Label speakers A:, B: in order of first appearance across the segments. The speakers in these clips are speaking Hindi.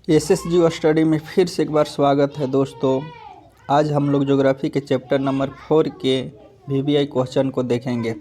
A: एसएसजी स्टडी में फिर से एक बार स्वागत है दोस्तों। आज हम लोग ज्योग्राफी के चैप्टर नंबर 4 के वीवीआई क्वेश्चन को देखेंगे।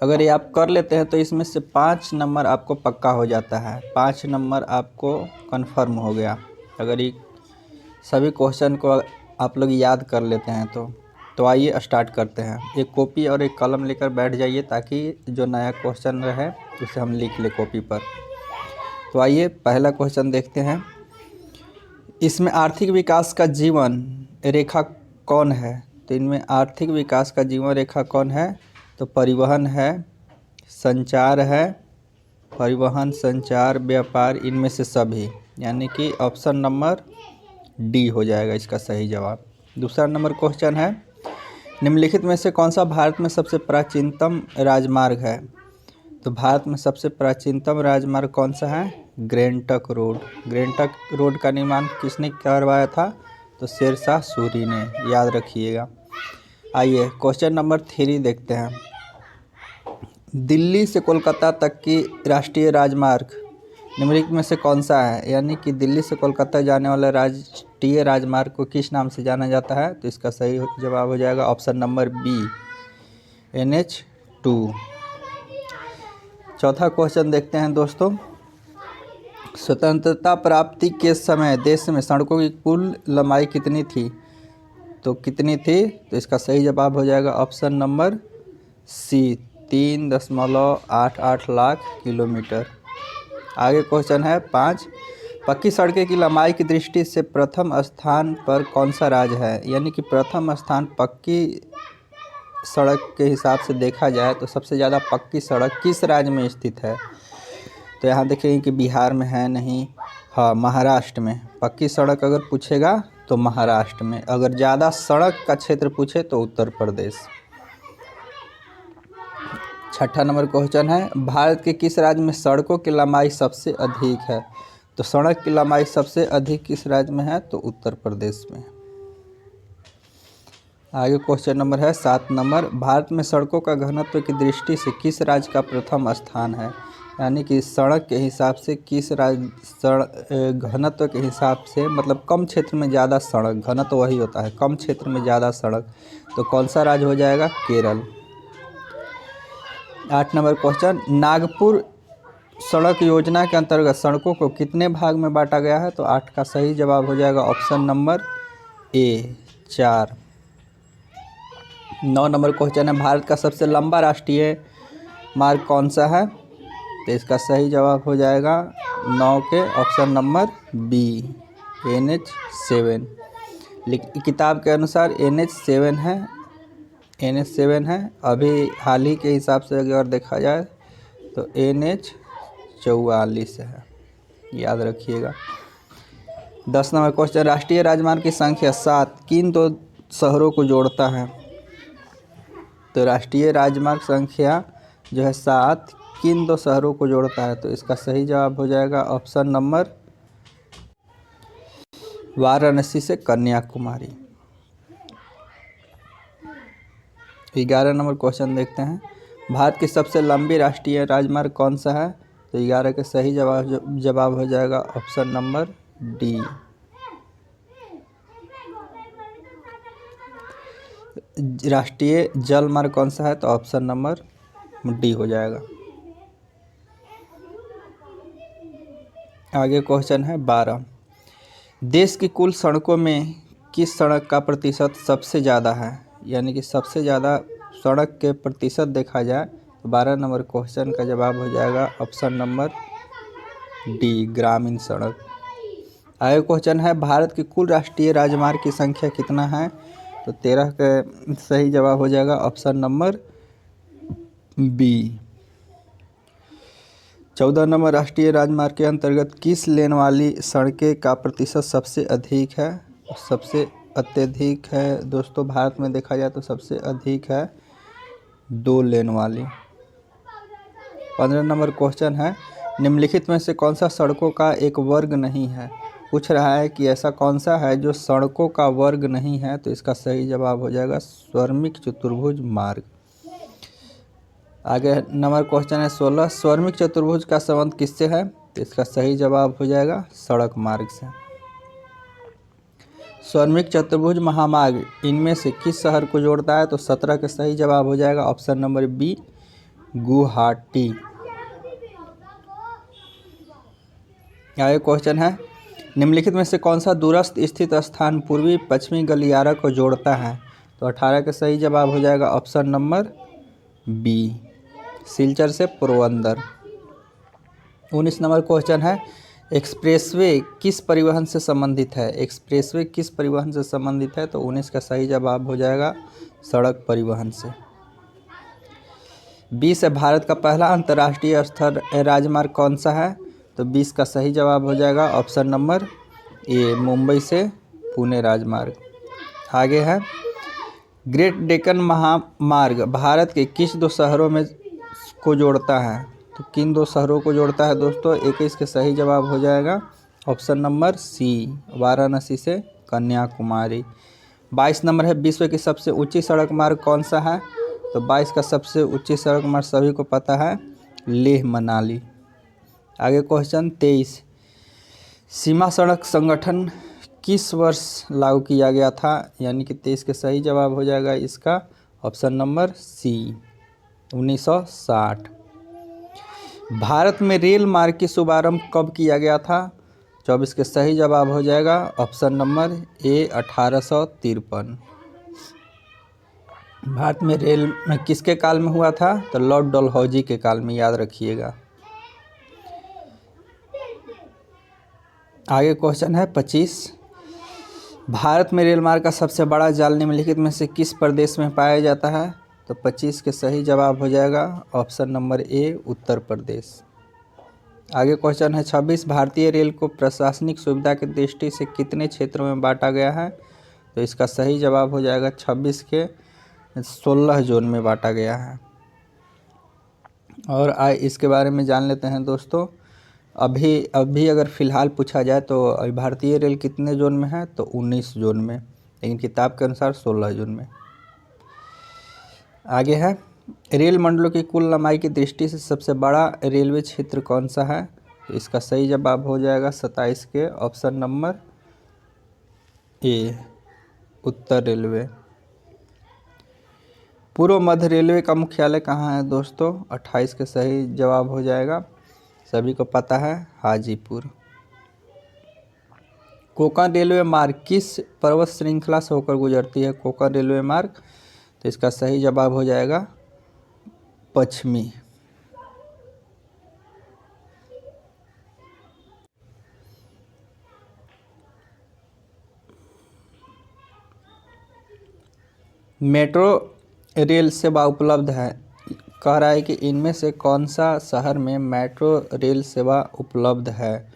A: अगर ये आप कर लेते हैं तो इसमें से 5 नंबर आपको पक्का हो जाता है, 5 नंबर आपको कंफर्म हो गया अगर ये सभी क्वेश्चन को आप लोग याद कर लेते हैं तो आइए स्टार्ट करते हैं। एक कॉपी और एक कलम लेकर बैठ जाइए ताकि जो नया क्वेश्चन रहे उसे हम लिख ले कॉपी पर। तो आइए पहला क्वेश्चन देखते हैं। इसमें आर्थिक विकास का जीवन रेखा कौन है? तो इनमें आर्थिक विकास का जीवन रेखा कौन है? तो परिवहन है, संचार है, परिवहन, संचार, व्यापार, इनमें से सभी, यानी कि ऑप्शन नंबर डी हो जाएगा इसका सही जवाब। दूसरा नंबर क्वेश्चन है, निम्नलिखित में से कौन सा भारत में सबसे प्राचीनतम राजमार्ग है? तो भारत में सबसे प्राचीनतम राजमार्ग कौन सा है? Grand trunk road. Grand trunk road का निर्माण किसने करवाया था? तो शेरशाह सूरी ने, याद रखिएगा। आइए क्वेश्चन नंबर 3 देखते हैं। दिल्ली से कोलकाता तक की राष्ट्रीय राजमार्ग निम्नलिखित में से कौन सा है? यानी कि दिल्ली से कोलकाता जाने वाला राष्ट्रीय राजमार्ग को किस नाम से जाना जाता है? तो इसका सही जवाब हो जाएगा ऑप्शन नंबर बी, NH2। चौथा क्वेश्चन देखते हैं दोस्तों। स्वतंत्रता प्राप्ति के समय देश में सड़कों की कुल लंबाई कितनी थी? तो कितनी थी? तो इसका सही जवाब हो जाएगा option number C, 3.88 lakh kilometre. आगे क्वेश्चन है 5, पक्की सड़कें की लंबाई की दृष्टि से प्रथम स्थान पर कौन सा राज्य है? यानी कि प्रथम स्थान पक्की सड़क के हिसाब से देखा जाए तो सबसे ज़्यादा पक्की सड़क किस राज्य में स्थित है? तो यहाँ देखेंगे कि बिहार में है नहीं, हाँ महाराष्ट्र में। पक्की सड़क अगर पूछेगा तो महाराष्ट्र में, अगर ज़्यादा सड़क का क्षेत्र पूछे तो उत्तर प्रदेश। छठा नंबर क्वेश्चन है, भारत के किस राज्य में सड़कों की लंबाई सबसे अधिक है? तो सड़क की लंबाई सबसे अधिक किस राज्य में है? तो उत्तर प्रदेश में। आगे क्वेश्चन नंबर है 7 नंबर, भारत में सड़कों का घनत्व की दृष्टि से किस राज्य का प्रथम स्थान है? यानी कि सड़क के हिसाब से किस राज्य घनत्व के हिसाब से, मतलब कम क्षेत्र में ज़्यादा सड़क, घनत्व वही होता है, कम क्षेत्र में ज़्यादा सड़क, तो कौन सा राज्य हो जाएगा? केरल। 8 नंबर क्वेश्चन, नागपुर सड़क योजना के अंतर्गत सड़कों को कितने भाग में बांटा गया है? तो 8 का सही जवाब हो जाएगा option number A, 4। 9 number question है, भारत का सबसे लंबा राष्ट्रीय मार्ग कौन सा है? तो इसका सही जवाब हो जाएगा 9 के ऑप्शन नंबर बी, NH7। किताब के अनुसार NH7 है। अभी हाल ही के हिसाब से अगर देखा जाए तो NH44 है, याद रखिएगा। 10 नंबर क्वेश्चन, राष्ट्रीय राजमार्ग की संख्या 7 किन 2 शहरों को जोड़ता है? तो राष्ट्रीय राजमार्ग संख्या जो है 7 किन 2 शहरों को जोड़ता है? तो इसका सही जवाब हो जाएगा ऑप्शन नंबर वाराणसी से कन्याकुमारी। 11 नंबर क्वेश्चन देखते हैं, भारत की सबसे लंबी राष्ट्रीय राजमार्ग कौन सा है? तो 11 के सही जवाब हो जाएगा ऑप्शन नंबर डी। राष्ट्रीय जल मार्ग कौन सा है? तो ऑप्शन नंबर डी हो जाएगा। आगे क्वेश्चन है 12, देश की कुल सड़कों में किस सड़क का प्रतिशत सबसे ज़्यादा है? यानी कि सबसे ज़्यादा सड़क के प्रतिशत देखा जाए तो 12 नंबर क्वेश्चन का जवाब हो जाएगा ऑप्शन नंबर डी, ग्रामीण सड़क। आगे क्वेश्चन है, भारत की कुल राष्ट्रीय राजमार्ग की संख्या कितना है? तो 13 का सही जवाब हो जाएगा ऑप्शन नंबर बी। 14 नंबर, राष्ट्रीय राजमार्ग के अंतर्गत किस लेन वाली सड़कें का प्रतिशत सबसे अधिक है? सबसे अत्यधिक है दोस्तों, भारत में देखा जाए तो सबसे अधिक है 2 लेन वाली। 15 नंबर क्वेश्चन है, निम्नलिखित में से कौन सा सड़कों का एक वर्ग नहीं है? पूछ रहा है कि ऐसा कौन सा है जो सड़कों का वर्ग नहीं है? तो इसका सही जवाब हो जाएगा स्वर्मिक चतुर्भुज मार्ग। आगे नंबर क्वेश्चन है 16, स्वर्मिक चतुर्भुज का संबंध किससे है? तो इसका सही जवाब हो जाएगा सड़क मार्ग से। स्वर्णिम चतुर्भुज महामार्ग इनमें से किस शहर को जोड़ता है? तो 17 का सही जवाब हो जाएगा ऑप्शन नंबर बी गुवाहाटी। आगे क्वेश्चन है, निम्नलिखित में से कौन सा दूरस्थ स्थित स्थान पूर्वी पश्चिमी गलियारा को जोड़ता है? तो 18 का सही जवाब हो जाएगा ऑप्शन नंबर बी सिलचर से पोरबंदर। 19 नंबर क्वेश्चन है, एक्सप्रेसवे किस परिवहन से संबंधित है? एक्सप्रेसवे किस परिवहन से संबंधित है? तो 19 का सही जवाब हो जाएगा सड़क परिवहन से। 20 है, भारत का पहला अंतर्राष्ट्रीय स्तर राजमार्ग कौन सा है? तो 20 का सही जवाब हो जाएगा ऑप्शन नंबर ए मुंबई से पुणे राजमार्ग। आगे है, ग्रेट डेक्कन महामार्ग भारत के किस दो शहरों में को जोड़ता है? तो किन दो शहरों को जोड़ता है दोस्तों? 21 के सही जवाब हो जाएगा ऑप्शन नंबर सी वाराणसी से कन्याकुमारी। 22 नंबर है, विश्व की सबसे ऊंची सड़क मार्ग कौन सा है? तो 22 का सबसे ऊंची सड़क मार्ग सभी को पता है लेह मनाली। आगे क्वेश्चन 23, सीमा सड़क संगठन किस वर्ष लागू किया गया था? यानी कि 23 के सही जवाब हो जाएगा इसका ऑप्शन नंबर सी 1960। भारत में रेल मार्ग की शुभारंभ कब किया गया था? 24 के सही जवाब हो जाएगा ऑप्शन नंबर ए 1853। भारत में रेल में किसके काल में हुआ था? तो लॉर्ड डलहौजी के काल में, याद रखिएगा। आगे क्वेश्चन है 25, भारत में रेल मार्ग का सबसे बड़ा जाल निम्नलिखित में से किस प्रदेश में पाया जाता है? तो 25 के सही जवाब हो जाएगा option number A Uttar Pradesh. आगे क्वेश्चन है 26, भारतीय रेल को प्रशासनिक सुविधा की दृष्टि से कितने क्षेत्रों में बांटा गया है? तो इसका सही जवाब हो जाएगा 26 के 16 जोन में बांटा गया है। और आइए इसके बारे में जान लेते हैं दोस्तों। अभी अगर फ़िलहाल पूछा जाए तो भारतीय रेल कितने जोन में है? तो 19 जोन में, लेकिन किताब के अनुसार 16 जोन में। आगे है, रेल मंडलों की कुल लंबाई की दृष्टि से सबसे बड़ा रेलवे क्षेत्र कौन सा है? तो इसका सही जवाब हो जाएगा 27 के option number A Uttar railway. पूर्व मध्य रेलवे का मुख्यालय कहाँ है दोस्तों? 28 के सही जवाब हो जाएगा, सभी को पता है हाजीपुर। कोंकण रेलवे मार्ग किस पर्वत श्रृंखला से होकर गुजरती है? कोंकण रेलवे मार्ग, तो इसका सही जवाब हो जाएगा पश्चिमी। मेट्रो रेल सेवा उपलब्ध है, कह रहा है कि इनमें से कौन सा शहर में मेट्रो रेल सेवा उपलब्ध है?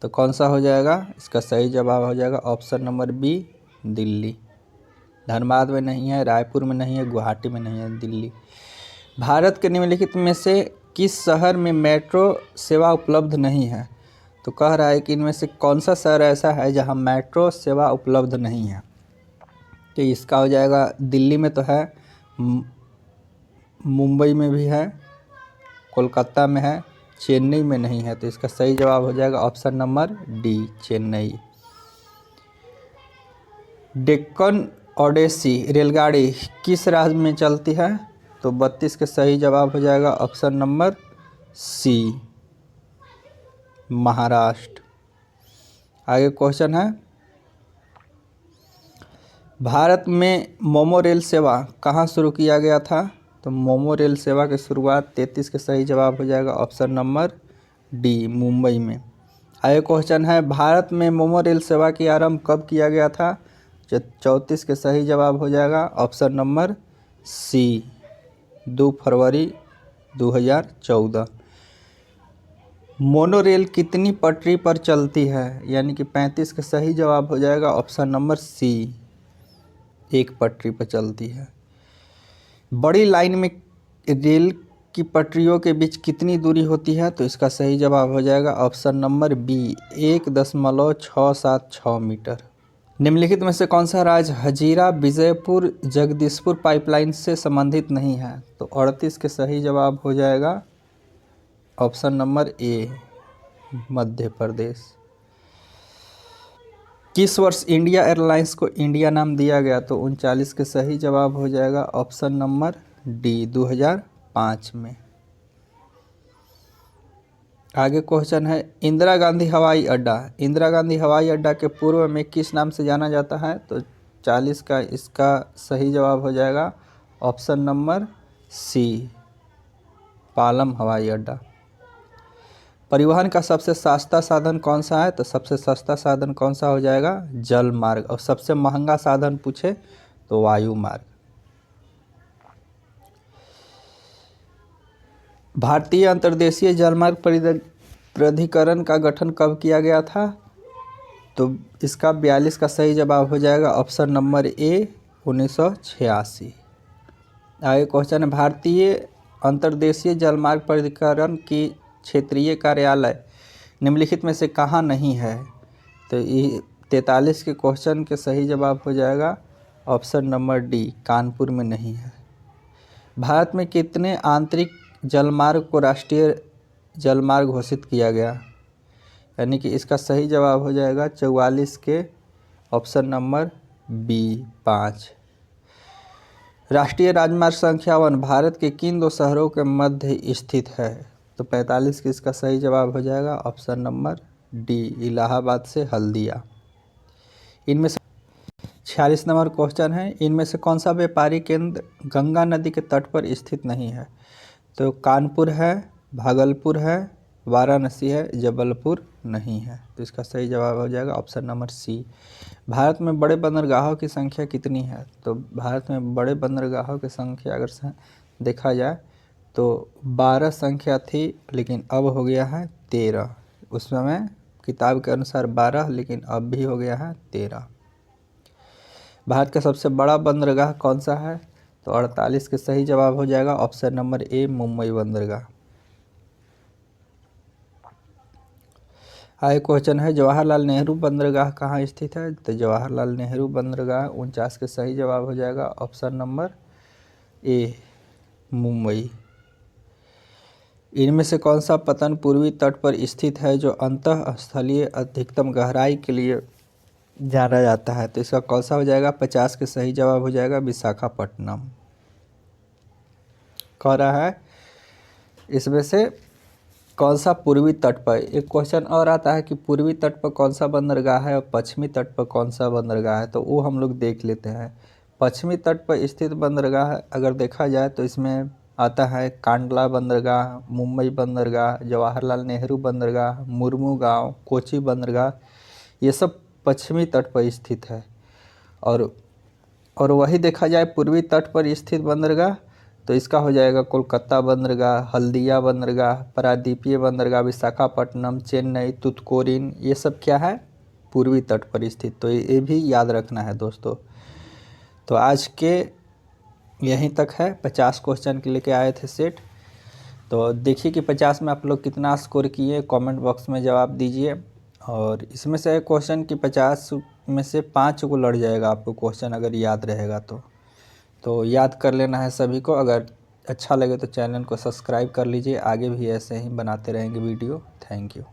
A: तो कौन सा हो जाएगा? इसका सही जवाब हो जाएगा option number B Delhi. Dhanbad में नहीं है, रायपुर में नहीं है, गुवाहाटी में नहीं है, दिल्ली। भारत के निम्नलिखित में से किस शहर में मेट्रो सेवा उपलब्ध नहीं है? तो कह रहा है कि इनमें से कौन सा शहर ऐसा है जहां मेट्रो सेवा उपलब्ध नहीं है? तो इसका हो जाएगा दिल्ली में तो है, मुंबई में भी है, कोलकाता में है, चेन्नई में नहीं है। तो इसका सही जवाब हो जाएगा option number D Chennai. Deccan Odyssey रेलगाड़ी किस राज्य में चलती है? तो 32 के सही जवाब हो जाएगा ऑप्शन नंबर सी महाराष्ट्र। आगे क्वेश्चन है, भारत में मोमो रेल सेवा कहाँ शुरू किया गया था? तो मोमो रेल सेवा की शुरुआत 33 के सही जवाब हो जाएगा ऑप्शन नंबर डी मुंबई में। आगे क्वेश्चन है, भारत में मोमो रेल सेवा की आरंभ कब किया गया था? 34 के सही जवाब हो जाएगा ऑप्शन नंबर सी 2 फरवरी 2014। मोनोरेल कितनी पटरी पर चलती है? यानी कि 35 का सही जवाब हो जाएगा ऑप्शन नंबर सी 1 पटरी पर चलती है। बड़ी लाइन में रेल की पटरियों के बीच कितनी दूरी होती है? तो इसका सही जवाब हो जाएगा ऑप्शन नंबर बी 1.676 मीटर। निम्नलिखित में से कौन सा राज्य हजीरा विजयपुर जगदीशपुर पाइपलाइन से संबंधित नहीं है? तो 38 के सही जवाब हो जाएगा option number A Madhya Pradesh. किस वर्ष इंडिया एयरलाइंस को इंडिया नाम दिया गया? तो 39 के सही जवाब हो जाएगा ऑप्शन नंबर डी, 2005 में। आगे क्वेश्चन है, इंदिरा गांधी हवाई अड्डा। इंदिरा गांधी हवाई अड्डा के पूर्व में किस नाम से जाना जाता है? तो 40 का इसका सही जवाब हो जाएगा ऑप्शन नंबर सी, पालम हवाई अड्डा। परिवहन का सबसे सस्ता साधन कौन सा है? तो सबसे सस्ता साधन कौन सा हो जाएगा? जल मार्ग। और सबसे महंगा साधन पूछे तो वायु मार्ग। भारतीय अंतर्देशीय जलमार्ग प्राधिकरण का गठन कब किया गया था? तो इसका 42 का सही जवाब हो जाएगा ऑप्शन नंबर ए, 1986। आगे क्वेश्चन है, भारतीय अंतर्देशीय जलमार्ग प्राधिकरण की क्षेत्रीय कार्यालय निम्नलिखित में से कहाँ नहीं है? तो ये 43 के क्वेश्चन के सही जवाब हो जाएगा ऑप्शन नंबर डी, कानपुर में नहीं है। भारत में कितने आंतरिक जलमार्ग को राष्ट्रीय जलमार्ग घोषित किया गया? यानी कि इसका सही जवाब हो जाएगा 44 के ऑप्शन नंबर बी, 5। राष्ट्रीय राजमार्ग संख्या 1 भारत के किन दो शहरों के मध्य स्थित है? तो 45 के इसका सही जवाब हो जाएगा ऑप्शन नंबर डी, इलाहाबाद से हल्दिया। इनमें से 46 नंबर क्वेश्चन है, इनमें से कौन सा व्यापारी केंद्र गंगा नदी के तट पर स्थित नहीं है? तो कानपुर है, भागलपुर है, वाराणसी है, जबलपुर नहीं है। तो इसका सही जवाब हो जाएगा ऑप्शन नंबर सी। भारत में बड़े बंदरगाहों की संख्या कितनी है? तो भारत में बड़े बंदरगाहों की संख्या अगर देखा जाए तो 12 संख्या थी, लेकिन अब हो गया है 13। उस समय किताब के अनुसार 12, लेकिन अब भी हो गया है 13। भारत का सबसे बड़ा बंदरगाह कौन सा है? तो 48 के सही जवाब हो जाएगा ऑप्शन नंबर ए, मुंबई बंदरगाह। आगे क्वेश्चन है, जवाहरलाल नेहरू बंदरगाह कहाँ स्थित है? तो जवाहरलाल नेहरू बंदरगाह 49 के सही जवाब हो जाएगा ऑप्शन नंबर ए, मुंबई। इनमें से कौन सा पतन पूर्वी तट पर स्थित है जो अंतःस्थलीय अधिकतम गहराई के लिए जाना जाता है? तो इसका कौन सा हो जाएगा? 50 के सही जवाब हो जाएगा विशाखापट्टनम। कह रहा है इसमें से कौन सा पूर्वी तट पर, एक क्वेश्चन और आता है कि पूर्वी तट पर कौन सा बंदरगाह है और पश्चिमी तट पर कौन सा बंदरगाह है, तो वो हम लोग देख लेते हैं। पश्चिमी तट पर स्थित बंदरगाह अगर देखा जाए तो इसमें आता है कांडला बंदरगाह, मुंबई बंदरगाह, जवाहरलाल नेहरू बंदरगाह, मुर्मू गांव, कोची बंदरगाह, ये सब पश्चिमी तट पर स्थित है। और वही देखा जाए पूर्वी तट पर स्थित बंदरगाह तो इसका हो जाएगा कोलकाता बंदरगाह, हल्दिया बंदरगाह, पारादीपीय बंदरगाह, विशाखापट्टनम, चेन्नई, तुतकोरिन, ये सब क्या है? पूर्वी तट पर स्थित। तो ये भी याद रखना है दोस्तों। तो आज के यहीं तक है, 50 क्वेश्चन के लेके आए थे सेट। तो देखिए कि 50 में आप लोग कितना स्कोर किए, कमेंट बॉक्स में जवाब दीजिए। और इसमें से क्वेश्चन की 50 में से 5 को लड़ जाएगा आपको क्वेश्चन अगर याद रहेगा तो याद कर लेना है सभी को। अगर अच्छा लगे तो चैनल को सब्सक्राइब कर लीजिए, आगे भी ऐसे ही बनाते रहेंगे वीडियो। Thank you.